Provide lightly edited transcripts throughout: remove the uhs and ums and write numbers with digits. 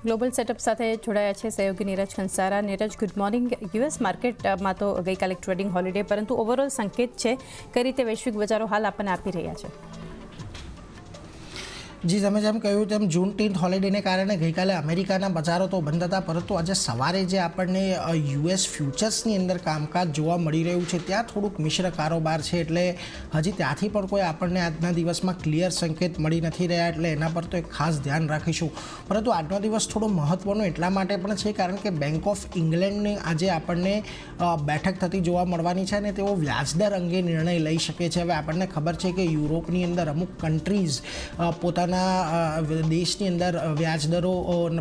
Global setup સાથે જોડાયા છે સહયોગી Neeraj Khansara. Neeraj, good morning. US માર્કેટમાં તો ગઈકાલે ટ્રેડિંગ હોલિડે, પરંતુ ઓવરઓલ સંકેત છે કઈ રીતે વૈશ્વિક બજારો હાલ આપણને આપી રહ્યા છે? જી, તમે જેમ કહ્યું તેમ જૂનટીન્થ હોલિડેને કારણે ગઈકાલે અમેરિકાના બજારો તો બંધ હતા, પરંતુ આજે સવારે જે આપણને યુએસ ફ્યુચર્સની અંદર કામકાજ જોવા મળી રહ્યું છે ત્યાં થોડુંક મિશ્ર કારોબાર છે. એટલે હજી ત્યાંથી પણ કોઈ આપણને આજના દિવસમાં ક્લિયર સંકેત મળી નથી રહ્યા, એટલે એના પર તો એક ખાસ ધ્યાન રાખીશું. પરંતુ આજનો દિવસ થોડો મહત્ત્વનો એટલા માટે પણ છે કારણ કે બેંક ઓફ ઇંગ્લેન્ડની આજે આપણને બેઠક થતી જોવા મળવાની છે અને તેઓ વ્યાજદર અંગે નિર્ણય લઈ શકે છે. હવે આપણને ખબર છે કે યુરોપની અંદર અમુક કન્ટ્રીઝ પોતાના દેશની અંદર વ્યાજદરો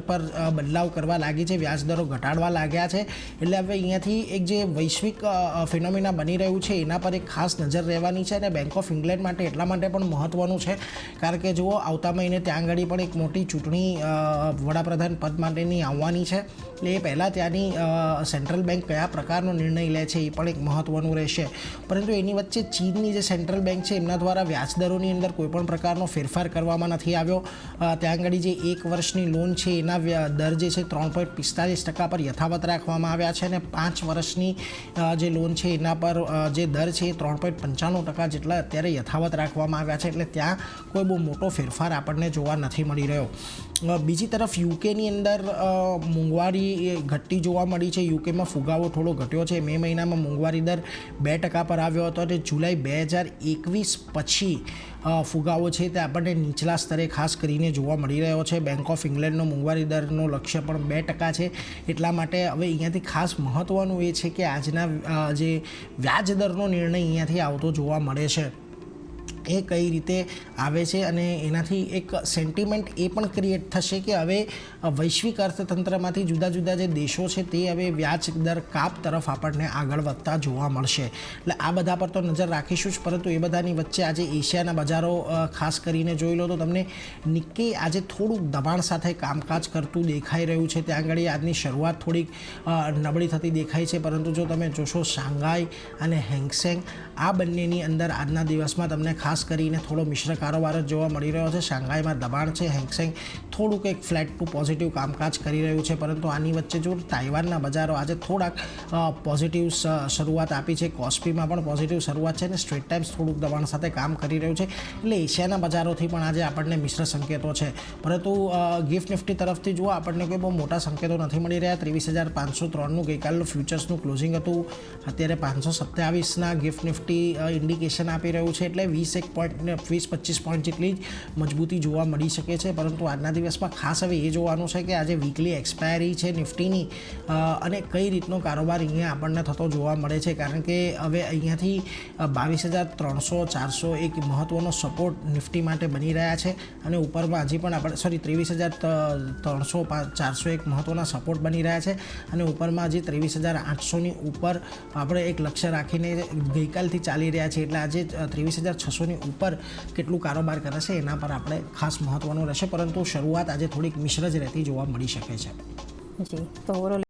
પર બદલાવ કરવા લાગી છે, વ્યાજદરો ઘટાડવા લાગ્યા છે. એટલે હવે અહીંયાથી એક જે વૈશ્વિક ફિનોમિના બની રહ્યું છે એના પર એક ખાસ નજર રહેવાની છે. અને બેંક ઓફ ઇંગ્લેન્ડ માટે એટલા માટે પણ મહત્ત્વનું છે કારણ કે જુઓ, આવતા મહિને ત્યાં આગળ પણ એક મોટી ચૂંટણી વડાપ્રધાન પદ માટેની આવવાની છે. એટલે એ પહેલાં ત્યાંની સેન્ટ્રલ બેંક કયા પ્રકારનો નિર્ણય લે છે એ પણ એક મહત્ત્વનું રહેશે. પરંતુ એની વચ્ચે ચીનની જે સેન્ટ્રલ બેંક છે એમના દ્વારા વ્યાજદરોની અંદર કોઈપણ પ્રકારનો ફેરફાર કરવામાં નથી આવ્યો. ત્યાં આગળ જે 1 વર્ષની લોન છે એના દર જે છે 3.45% પર યથાવત રાખવામાં આવ્યા છે અને 5 વર્ષની જે લોન છે એના પર જે દર છે એ 3.95% જેટલા અત્યારે યથાવત રાખવામાં આવ્યા છે. એટલે ત્યાં કોઈ બહુ મોટો ફેરફાર આપણને જોવા નથી મળી રહ્યો. બીજી તરફ યુકેની અંદર મોંઘવારી ઘટતી જોવા મળી છે. યુકેમાં ફુગાવો થોડો ઘટ્યો છે. મે મહિનામાં મોંઘવારી દર 2% પર આવ્યો હતો અને જુલાઈ 2021 પછી ફુગાવો છે તે આપણને નીચલા સ્તરે ખાસ કરીને જોવા મળી રહ્યો છે. બેંક ઓફ ઇંગ્લેન્ડનો મોંઘવારી દરનો લક્ષ્ય પણ 2% છે. એટલા માટે હવે અહીંયાથી ખાસ મહત્ત્વનું એ છે કે આજના જે વ્યાજ દરનો નિર્ણય અહીંયાથી આવતો જોવા મળે છે એ કઈ રીતે આવે છે અને એનાથી એક સેન્ટિમેન્ટ એ પણ ક્રિએટ થશે કે હવે વૈશ્વિક અર્થતંત્રમાંથી જુદા જુદા જે દેશો છે તે હવે વ્યાજ દર કાપ તરફ આપણને આગળ વધતા જોવા મળશે. એટલે આ બધા પર તો નજર રાખીશું જ, પરંતુ એ બધાની વચ્ચે આજે એશિયાના બજારો ખાસ કરીને જોઈ લો તો તમને નિક્કી આજે થોડુંક દબાણ સાથે કામકાજ કરતું દેખાઈ રહ્યું છે. ત્યાં આગળ આજની શરૂઆત થોડીક નબળી થતી દેખાય છે, પરંતુ જો તમે જોશો શાંઘાઈ અને હેંગસેંગ આ બંનેની અંદર આજના દિવસમાં તમને ખાસ કરીને થોડો મિશ્ર કારોબાર જ જોવા મળી રહ્યો છે. શાંઘાઈમાં દબાણ છે, હેંગસેંગ થોડુંક એક ફ્લેટ ટુ પોઝિટિવ કામકાજ કરી રહ્યું છે. પરંતુ આની વચ્ચે જો તાઇવાનના બજારો આજે થોડાક પોઝિટિવ શરૂઆત આપી છે, કોસ્પીમાં પણ પોઝિટિવ શરૂઆત છે અને સ્ટ્રેટ ટાઈમ્સ થોડુંક દબાણ સાથે કામ કરી રહ્યું છે. એટલે એશિયાના બજારોથી પણ આજે આપણને મિશ્ર સંકેતો છે. પરંતુ ગિફ્ટ નિફ્ટી તરફથી જુઓ આપણને કોઈ બહુ મોટા સંકેતો નથી મળી રહ્યા. 23,503નું ગઈકાલનું ફ્યુચર્સનું ક્લોઝિંગ હતું. અત્યારે 527ના ગિફ્ટ નિફ્ટી ઇન્ડિકેશન આપી રહ્યું છે. એટલે 20-25 પોઈન્ટ જેટલી જ મજબૂતી જોવા મળી શકે છે. પરંતુ આજના દિવસમાં ખાસ હવે એ જોવાનું છે કે આજે વીકલી એક્સપાયરી છે નિફ્ટીની અને કઈ રીતનો કારોબાર અહીંયા આપણને થતો જોવા મળે છે. કારણ કે હવે અહીંયાથી 22,300-400 એક મહત્ત્વનો સપોર્ટ નિફ્ટી માટે બની રહ્યા છે અને ઉપરમાં હજી પણ આપણે 23,300-400 એક મહત્ત્વના સપોર્ટ બની રહ્યા છે અને ઉપરમાં હજી 23,800ની ઉપર આપણે એક લક્ષ્ય રાખીને ગઈકાલથી ચાલી રહ્યા છે. એટલે આજે 23,600ની ઉપર કેટલું કારોબાર કરે છે એના પર આપણે ખાસ મહત્ત્વનું રહેશે. પરંતુ શરૂઆત આજે થોડીક મિશ્ર જ રહેતી જોવા મળી શકે છે. જી, તો ઓવરઓલ